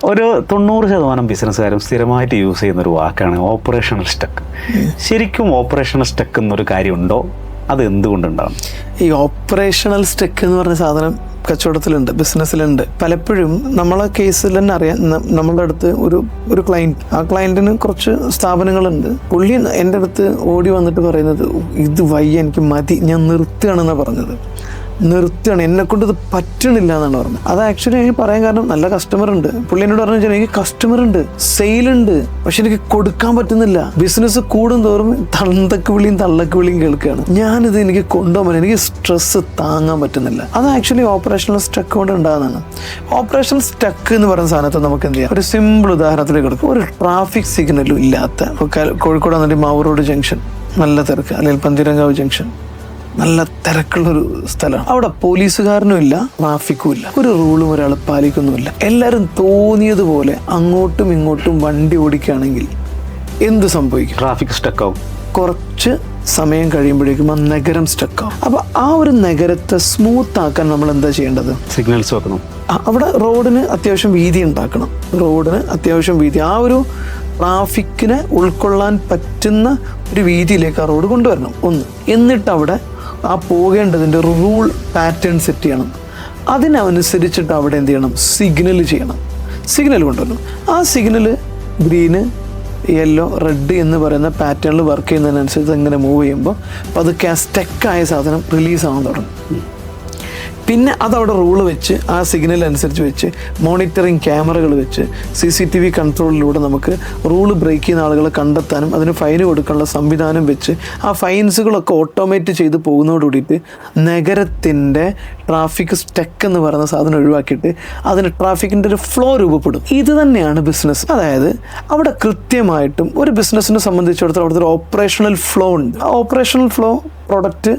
ഒരു 90% ബിസിനസ്സുകാരും സ്ഥിരമായിട്ട് യൂസ് ചെയ്യുന്നൊരു വാക്കാണ് ഓപ്പറേഷണൽ സ്റ്റക്ക്. ശരിക്കും ഓപ്പറേഷണൽ സ്റ്റക്ക് എന്നൊരു കാര്യമുണ്ടോ? അത് എന്തുകൊണ്ടുണ്ടാകും? ഈ ഓപ്പറേഷണൽ സ്റ്റക്ക് എന്ന് പറഞ്ഞ സാധനം കച്ചവടത്തിലുണ്ട്, ബിസിനസ്സിലുണ്ട്. പലപ്പോഴും നമ്മളെ കേസിൽ തന്നെ അറിയാം. നമ്മളുടെ അടുത്ത് ഒരു ക്ലയൻറ്റ്, ആ ക്ലയൻറ്റിന് കുറച്ച് സ്ഥാപനങ്ങളുണ്ട്. പുള്ളി എൻ്റെ അടുത്ത് ഓടി വന്നിട്ട് പറയുന്നത്, ഇത് വയ്യ, എനിക്ക് മതി, ഞാൻ നിർത്തുകയാണെന്നാണ് പറഞ്ഞത്. നിർത്തുകയാണ്, എന്നെക്കൊണ്ട് ഇത് പറ്റണില്ല എന്നാണ് പറഞ്ഞത്. അത് ആക്ച്വലി എനിക്ക് പറയാൻ കാരണം, നല്ല കസ്റ്റമർ ഉണ്ട്. പുള്ളി എന്നോട് പറഞ്ഞു, എനിക്ക് കസ്റ്റമർ ഉണ്ട്, സെയിലുണ്ട്, പക്ഷെ എനിക്ക് കൊടുക്കാൻ പറ്റുന്നില്ല. ബിസിനസ് കൂടും തോറും തന്തക്ക് വിളിയും തള്ളക്ക് വിളിയും കേൾക്കുകയാണ്. ഞാനിത് എനിക്ക് കൊണ്ടുപോകാൻ, എനിക്ക് സ്ട്രെസ് താങ്ങാൻ പറ്റുന്നില്ല. അത് ആക്ച്വലി ഓപ്പറേഷണൽ സ്റ്റക്ക് കൊണ്ട് ഉണ്ടാകുന്നതാണ്. ഓപ്പറേഷണൽ സ്റ്റക്ക് എന്ന് പറയുന്ന സാധനത്തെ നമുക്ക് എന്ത് ചെയ്യാം? ഒരു സിമ്പിൾ ഉദാഹരണത്തിലേക്ക് എടുക്കും. ഒരു ട്രാഫിക് സിഗ്നലും ഇല്ലാത്ത, കോഴിക്കോട് വന്നിട്ട് മാവൂർ റോഡ് ജംഗ്ഷൻ നല്ല തിരക്ക്, അല്ലെങ്കിൽ പന്തീരങ്കാവ് ജംഗ്ഷൻ നല്ല തിരക്കുള്ളൊരു സ്ഥലമാണ്. അവിടെ പോലീസുകാരനും ഇല്ല, ട്രാഫിക്കും ഇല്ല, ഒരു റൂളും ഒരാൾ പാലിക്കുന്നുമില്ല. എല്ലാവരും തോന്നിയതുപോലെ അങ്ങോട്ടും ഇങ്ങോട്ടും വണ്ടി ഓടിക്കുകയാണെങ്കിൽ എന്ത് സംഭവിക്കും? ട്രാഫിക് സ്റ്റക്കാവും. കുറച്ച് സമയം കഴിയുമ്പോഴേക്കും ആ നഗരം സ്റ്റക്കാവും. അപ്പൊ ആ ഒരു നഗരത്തെ സ്മൂത്ത് ആക്കാൻ നമ്മൾ എന്താ ചെയ്യേണ്ടത്? സിഗ്നൽസ് വെക്കണം. അവിടെ റോഡിന് അത്യാവശ്യം വീതി ഉണ്ടാക്കണം. റോഡിന് അത്യാവശ്യം വീതി, ആ ഒരു ട്രാഫിക്കിനെ ഉൾക്കൊള്ളാൻ പറ്റുന്ന ഒരു വീതിയിലേക്ക് ആ റോഡ് കൊണ്ടുവരണം. ഒന്ന്. എന്നിട്ട് അവിടെ ആ പോകേണ്ടതിൻ്റെ റൂൾ പാറ്റേൺ സെറ്റ് ചെയ്യണം. അതിനനുസരിച്ചിട്ട് അവിടെ എന്ത് ചെയ്യണം? സിഗ്നൽ ചെയ്യണം. സിഗ്നൽ കൊണ്ടുവരണം. ആ സിഗ്നൽ ഗ്രീന്, യെല്ലോ, റെഡ് എന്ന് പറയുന്ന പാറ്റേണിൽ വർക്ക് ചെയ്യുന്നതിനനുസരിച്ച് അങ്ങനെ മൂവ് ചെയ്യുമ്പോൾ പതുക്കെ ആ സ്റ്റക്കായ സാധനം റിലീസ് ആവാൻ തുടങ്ങും. പിന്നെ അതവിടെ റൂള് വെച്ച്, ആ സിഗ്നൽ അനുസരിച്ച് വെച്ച്, മോണിറ്ററിങ് ക്യാമറകൾ വെച്ച്, CCTV കൺട്രോളിലൂടെ നമുക്ക് റൂള് ബ്രേക്ക് ചെയ്യുന്ന ആളുകളെ കണ്ടെത്താനും അതിന് ഫൈന് കൊടുക്കാനുള്ള സംവിധാനം വെച്ച് ആ ഫൈൻസുകളൊക്കെ ഓട്ടോമേറ്റ് ചെയ്ത് പോകുന്നതോടുകൂടിയിട്ട് നഗരത്തിൻ്റെ ട്രാഫിക് സ്റ്റക്ക് എന്ന് പറയുന്ന സാധനം ഒഴിവാക്കിയിട്ട് അതിന് ട്രാഫിക്കിൻ്റെ ഒരു ഫ്ലോ രൂപപ്പെടും. ഇത് തന്നെയാണ് ബിസിനസ്. അതായത് അവിടെ കൃത്യമായിട്ടും ഒരു ബിസിനസ്സിനെ സംബന്ധിച്ചിടത്തോളം അവിടുത്തെ ഒരു ഓപ്പറേഷണൽ ഫ്ലോ ഉണ്ട്. ആ ഓപ്പറേഷണൽ ഫ്ലോ, പ്രൊഡക്റ്റ്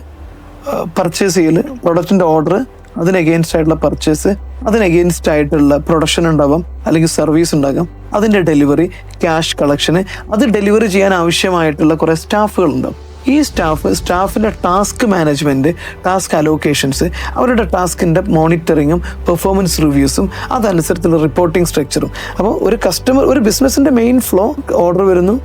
പർച്ചേസ് ചെയ്യൽ, പ്രൊഡക്റ്റിൻ്റെ ഓർഡർ, അതിന് എഗെയിൻസ്റ്റ് ആയിട്ടുള്ള പർച്ചേസ്, അതിന് എഗെയിൻസ്റ്റ് ആയിട്ടുള്ള പ്രൊഡക്ഷൻ ഉണ്ടാവാം, അല്ലെങ്കിൽ സർവീസ് ഉണ്ടാകാം, അതിൻ്റെ ഡെലിവറി, ക്യാഷ് കളക്ഷന്, അത് ഡെലിവറി ചെയ്യാൻ ആവശ്യമായിട്ടുള്ള കുറേ സ്റ്റാഫുകളുണ്ടാവും. ഈ സ്റ്റാഫിൻ്റെ ടാസ്ക് മാനേജ്മെൻറ്റ്, ടാസ്ക് അലോക്കേഷൻസ്, അവരുടെ ടാസ്കിൻ്റെ മോണിറ്ററിങ്ങും പെർഫോമൻസ് റിവ്യൂസും, അതനുസരിച്ചുള്ള റിപ്പോർട്ടിംഗ് സ്ട്രക്ചറും. അപ്പോൾ ഒരു ബിസിനസ്സിൻ്റെ മെയിൻ ഫ്ലോ, ഓർഡർ വരുന്നു,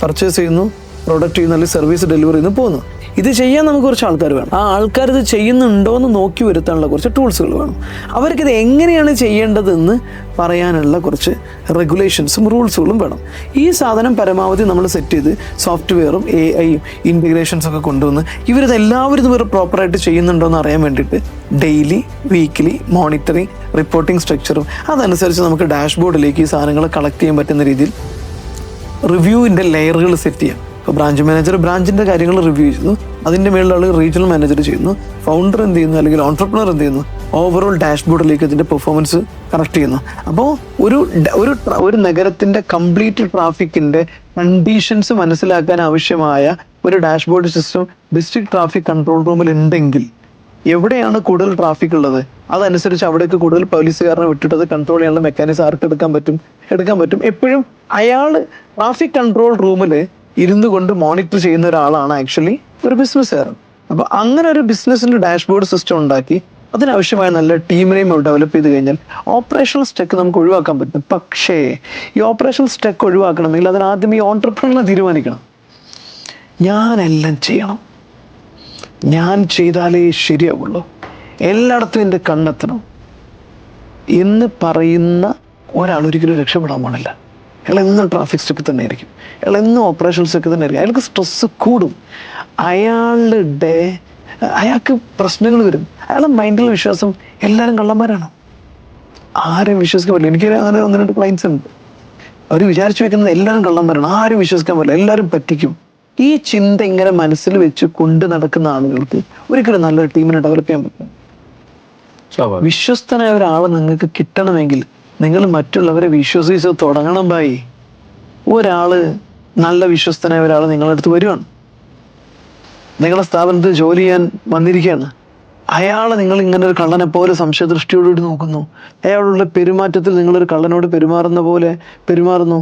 പർച്ചേസ് ചെയ്യുന്നു, പ്രൊഡക്റ്റ് ചെയ്യുന്നു, അല്ലെങ്കിൽ സർവീസ് ഡെലിവറി ചെയ്യുന്നു, പോകുന്നു. ഇത് ചെയ്യാൻ നമുക്ക് കുറച്ച് ആൾക്കാർ വേണം. ആ ആൾക്കാർ ഇത് ചെയ്യുന്നുണ്ടോ എന്ന് നോക്കി വരുത്താനുള്ള കുറച്ച് ടൂൾസുകൾ വേണം. അവർക്കിത് എങ്ങനെയാണ് ചെയ്യേണ്ടതെന്ന് പറയാനുള്ള കുറച്ച് റെഗുലേഷൻസും റൂൾസുകളും വേണം. ഈ സാധനം പരമാവധി നമ്മൾ സെറ്റ് ചെയ്ത് സോഫ്റ്റ്വെയറും AI ഇൻറ്റഗ്രേഷൻസൊക്കെ കൊണ്ടുവന്ന് ഇവരിതെല്ലാവരും ഇത് പ്രോപ്പറായിട്ട് ചെയ്യുന്നുണ്ടോ എന്ന് അറിയാൻ വേണ്ടിയിട്ട് ഡെയിലി, വീക്ക്ലി മോണിറ്ററിങ്, റിപ്പോർട്ടിംഗ് സ്ട്രക്ചറും, അതനുസരിച്ച് നമുക്ക് ഡാഷ്ബോർഡിലേക്ക് ഈ സാധനങ്ങൾ കളക്ട് ചെയ്യാൻ പറ്റുന്ന രീതിയിൽ റിവ്യൂവിൻ്റെ ലെയറുകൾ സെറ്റ് ചെയ്യാം. ഇപ്പോൾ ബ്രാഞ്ച് മാനേജർ ബ്രാഞ്ചിൻ്റെ കാര്യങ്ങൾ റിവ്യൂ ചെയ്യുന്നു, അതിൻ്റെ മേളിലുള്ള റീജിയണൽ മാനേജർ ചെയ്യുന്നു, ഫൗണ്ടർ എന്ത് ചെയ്യുന്നു, അല്ലെങ്കിൽ ഓൺട്രപ്രണർ എന്ത് ചെയ്യുന്നു, ഓവറോൾ ഡാഷ്ബോർഡിലേക്ക് ഇതിൻ്റെ പെർഫോമൻസ് കറക്റ്റ് ചെയ്യുന്നു. അപ്പോൾ ഒരു നഗരത്തിൻ്റെ കംപ്ലീറ്റ് ട്രാഫിക്കിൻ്റെ കണ്ടീഷൻസ് മനസ്സിലാക്കാൻ ആവശ്യമായ ഒരു dashboard system district traffic control റൂമിൽ ഉണ്ടെങ്കിൽ, എവിടെയാണ് കൂടുതൽ ട്രാഫിക് ഉള്ളത് അതനുസരിച്ച് അവിടേക്ക് കൂടുതൽ പോലീസുകാരനെ വിട്ടിട്ട് അത് കൺട്രോൾ ചെയ്യാനുള്ള മെക്കാനിസം ആർക്ക് എടുക്കാൻ പറ്റും. എപ്പോഴും അയാൾ ട്രാഫിക് കൺട്രോൾ റൂമിൽ ഇരുന്നു കൊണ്ട് മോണിറ്റർ ചെയ്യുന്ന ഒരാളാണ് ആക്ച്വലി ഒരു ബിസിനസ്സുകാരൻ. അപ്പോൾ അങ്ങനെ ഒരു ബിസിനസ്സിൻ്റെ ഡാഷ്ബോർഡ് സിസ്റ്റം ഉണ്ടാക്കി അതിനാവശ്യമായ നല്ല ടീമിനെയും ഡെവലപ്പ് ചെയ്ത് കഴിഞ്ഞാൽ ഓപ്പറേഷണൽ സ്റ്റക്ക് നമുക്ക് ഒഴിവാക്കാൻ പറ്റും. പക്ഷേ ഈ ഓപ്പറേഷണൽ സ്റ്റക്ക് ഒഴിവാക്കണമെങ്കിൽ അതിനാദ്യം ഈ ഓൺട്രപ്രണർ തീരുമാനിക്കണം. ഞാനെല്ലാം ചെയ്യണം, ഞാൻ ചെയ്താലേ ശരിയാവുള്ളൂ, എല്ലായിടത്തും എൻ്റെ കണ്ണെത്തണം എന്ന് പറയുന്ന ഒരാൾ ഒരിക്കലും രക്ഷപ്പെടാൻ പാടില്ല. അയാൾ എന്നും ട്രാഫിക് സ്റ്റക്ക് തന്നെ ആയിരിക്കും, അയാൾ എന്നും ഓപ്പറേഷണൽ സ്റ്റക്ക് തന്നെ ആയിരിക്കും. അയാൾക്ക് സ്ട്രെസ്സ് കൂടും, അയാൾക്ക് പ്രശ്നങ്ങൾ വരും. അയാളുടെ മൈൻഡിലുള്ള വിശ്വാസം എല്ലാവരും കള്ളന്മാരാണ്, ആരെയും വിശ്വസിക്കാൻ പറ്റില്ല. എനിക്ക് അങ്ങനെ 1-2 ക്ലയൻസ് ഉണ്ട്, അവർ വിചാരിച്ചു വെക്കുന്നത് എല്ലാവരും കള്ളന്മാരാണ്, ആരും വിശ്വസിക്കാൻ പറ്റില്ല, എല്ലാവരും പറ്റിക്കും. ഈ ചിന്ത ഇങ്ങനെ മനസ്സിൽ വെച്ച് കൊണ്ട് നടക്കുന്ന ആളുകൾക്ക് ഒരിക്കലും നല്ലൊരു ടീമിനെ ഡെവലപ്പ് ചെയ്യാൻ പറ്റില്ല. വിശ്വസ്തനായ ഒരാൾ നിങ്ങൾക്ക് കിട്ടണമെങ്കിൽ നിങ്ങൾ മറ്റുള്ളവരെ വിശ്വസിച്ച് തുടങ്ങണം. ബായി, ഒരാള് നല്ല വിശ്വസ്തനായ ഒരാൾ നിങ്ങളുടെ അടുത്ത് വരുവാണ്, നിങ്ങളുടെ സ്ഥാപനത്തിൽ ജോലി ചെയ്യാൻ വന്നിരിക്കുകയാണ്. അയാളെ നിങ്ങൾ ഇങ്ങനെ ഒരു കള്ളനെ പോലെ സംശയദൃഷ്ടിയോടുകൂടി നോക്കുന്നു, അയാളുടെ പെരുമാറ്റത്തിൽ നിങ്ങളൊരു കള്ളനോട് പെരുമാറുന്ന പോലെ പെരുമാറുന്നു,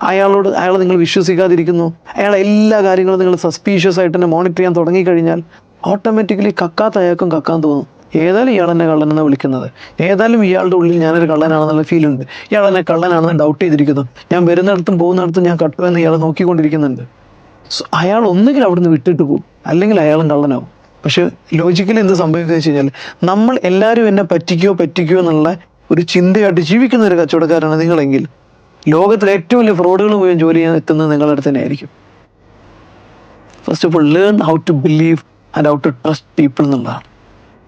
അയാളെ നിങ്ങൾ വിശ്വസിക്കാതിരിക്കുന്നു, അയാളെ എല്ലാ കാര്യങ്ങളും നിങ്ങൾ സസ്പീഷ്യസ് ആയിട്ട് തന്നെ മോണിറ്റർ ചെയ്യാൻ തുടങ്ങിക്കഴിഞ്ഞാൽ ഓട്ടോമാറ്റിക്കലി കക്കാത്ത അയാൾക്കും കക്കാൻ തോന്നും. ഏതായാലും ഇയാൾ എന്നെ കള്ളനെന്ന് വിളിക്കുന്നത്, ഏതായാലും ഇയാളുടെ ഉള്ളിൽ ഞാനൊരു കള്ളനാണെന്നുള്ള ഫീൽ ഉണ്ട്, ഇയാൾ എന്നെ കള്ളനാണെന്ന് ഡൗട്ട് ചെയ്തിരിക്കുന്നു, ഞാൻ വരുന്നിടത്തും പോകുന്നിടത്തും ഞാൻ കട്ടുമെന്ന് ഇയാൾ നോക്കിക്കൊണ്ടിരിക്കുന്നുണ്ട്. സോ അയാൾ ഒന്നുകിൽ അവിടുന്ന് വിട്ടിട്ട് പോകും, അല്ലെങ്കിൽ അയാളും കള്ളനാവും. പക്ഷെ ലോജിക്കലി എന്ത് സംഭവിക്കുന്നത് വെച്ച് കഴിഞ്ഞാൽ, നമ്മൾ എല്ലാവരും എന്നെ പറ്റിക്കോ എന്നുള്ള ഒരു ചിന്തയായിട്ട് ജീവിക്കുന്ന ഒരു കച്ചവടക്കാരാണ് നിങ്ങളെങ്കിൽ, ലോകത്തിലെ ഏറ്റവും വലിയ ഫ്രോഡുകൾ മുഴുവൻ ജോലി ചെയ്യാൻ എത്തുന്നത് നിങ്ങളുടെ അടുത്ത് തന്നെ ആയിരിക്കും. First of all learn how to believe and how to trust people എന്നുള്ളതാണ്.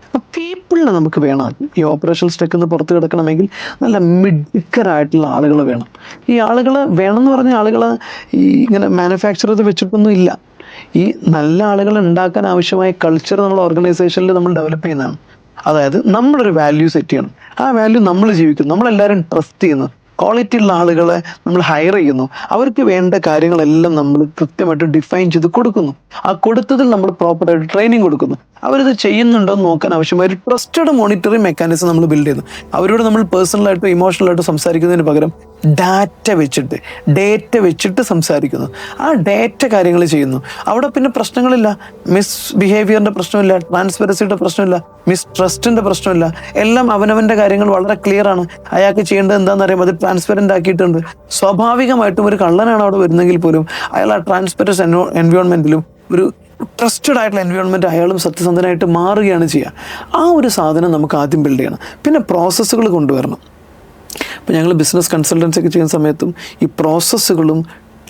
അപ്പോൾ പീപ്പിളിനെ നമുക്ക് വേണം. ഈ ഓപ്പറേഷണൽ സ്റ്റെക്ക് നിന്ന് പുറത്ത് കിടക്കണമെങ്കിൽ നല്ല മിടുക്കരായിട്ടുള്ള ആളുകൾ വേണം. ഈ ആളുകൾ വേണം എന്ന് പറഞ്ഞ ആളുകൾ ഈ ഇങ്ങനെ മാനുഫാക്ചർ ചെയ്ത് വെച്ചിട്ടൊന്നും ഇല്ല. ഈ നല്ല ആളുകൾ ഉണ്ടാക്കാൻ ആവശ്യമായ കൾച്ചർ നമ്മൾ ഓർഗനൈസേഷനിൽ നമ്മൾ ഡെവലപ്പ് ചെയ്യുന്നതാണ്. അതായത് നമ്മളൊരു വാല്യൂ സെറ്റ് ചെയ്യണം, ആ വാല്യൂ നമ്മൾ ജീവിക്കുന്നു, നമ്മളെല്ലാവരും ട്രസ്റ്റ് ചെയ്യുന്നു, ക്വാളിറ്റി ഉള്ള ആളുകളെ നമ്മൾ ഹയർ ചെയ്യുന്നു, അവർക്ക് വേണ്ട കാര്യങ്ങളെല്ലാം നമ്മൾ കൃത്യമായിട്ട് ഡിഫൈൻ ചെയ്ത് കൊടുക്കുന്നു. ആ കൊടുത്തതിൽ നമ്മൾ പ്രോപ്പറായിട്ട് ട്രെയിനിങ് കൊടുക്കുന്നു. അവരിത് ചെയ്യുന്നുണ്ടോ എന്ന് നോക്കാൻ ആവശ്യമായ ഒരു ട്രസ്റ്റഡ് മോണിറ്ററിങ് മെക്കാനിസം നമ്മൾ ബിൽഡ് ചെയ്യുന്നു. അവരോട് നമ്മൾ പേഴ്സണലായിട്ടോ ഇമോഷണലായിട്ടോ സംസാരിക്കുന്നതിന് പകരം ഡേറ്റ വെച്ചിട്ട് സംസാരിക്കുന്നു. ആ ഡേറ്റ കാര്യങ്ങൾ ചെയ്യുന്നു. അവിടെ പിന്നെ പ്രശ്നങ്ങളില്ല, മിസ് ബിഹേവിയറിൻ്റെ പ്രശ്നമില്ല, ട്രാൻസ്പെറൻസിയുടെ പ്രശ്നമില്ല, മിസ് ട്രസ്റ്റിൻ്റെ പ്രശ്നമില്ല. എല്ലാം അവനവൻ്റെ കാര്യങ്ങൾ വളരെ ക്ലിയർ ആണ്. അയാൾക്ക് ചെയ്യേണ്ടത് എന്താണെന്ന് അറിയാം, അത് ട്രാൻസ്പെറൻ്റ് ആക്കിയിട്ടുണ്ട്. സ്വാഭാവികമായിട്ടും ഒരു കള്ളനാണ് അവിടെ വരുന്നെങ്കിൽ പോലും അയാൾ ആ ട്രാൻസ്പെറൻസ് എൻവയോൺമെൻറ്റിലും ഒരു ട്രസ്റ്റഡ് ആയിട്ടുള്ള എൻവയോൺമെൻറ്റ് അയാളും സത്യസന്ധനായിട്ട് മാറുകയാണ് ചെയ്യുക. ആ ഒരു സാധനം നമുക്ക് ആദ്യം ബിൽഡ് ചെയ്യണം. പിന്നെ പ്രോസസ്സുകൾ കൊണ്ടുവരണം. ഇപ്പോൾ ഞങ്ങൾ ബിസിനസ് കൺസൾട്ടൻസി ഒക്കെ ചെയ്യുന്ന സമയത്തും ഈ പ്രോസസ്സുകളും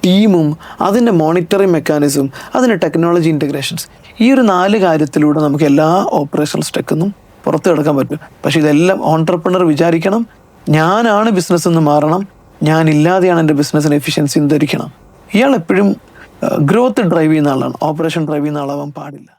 ടീമും അതിൻ്റെ മോണിറ്ററിങ് മെക്കാനിസം, അതിൻ്റെ ടെക്നോളജി ഇൻറ്റഗ്രേഷൻസ്, ഈ ഒരു 4 കാര്യത്തിലൂടെ നമുക്ക് എല്ലാ ഓപ്പറേഷണൽ സ്റ്റെക്കൊന്നും പുറത്ത് കിടക്കാൻ പറ്റും. പക്ഷേ ഇതെല്ലാം ഓൺട്രപ്രണർ വിചാരിക്കണം, ഞാനാണ് ബിസിനസ് എന്ന് മാറണം, ഞാനില്ലാതെയാണ് എൻ്റെ ബിസിനസ്സിന് എഫിഷ്യൻസി ധരിക്കണം. ഇയാൾ എപ്പോഴും ഗ്രോത്ത് ഡ്രൈവ് ചെയ്യുന്ന ആളാണ്, ഓപ്പറേഷൻ ഡ്രൈവ് ചെയ്യുന്ന ആളാവാൻ പാടില്ല.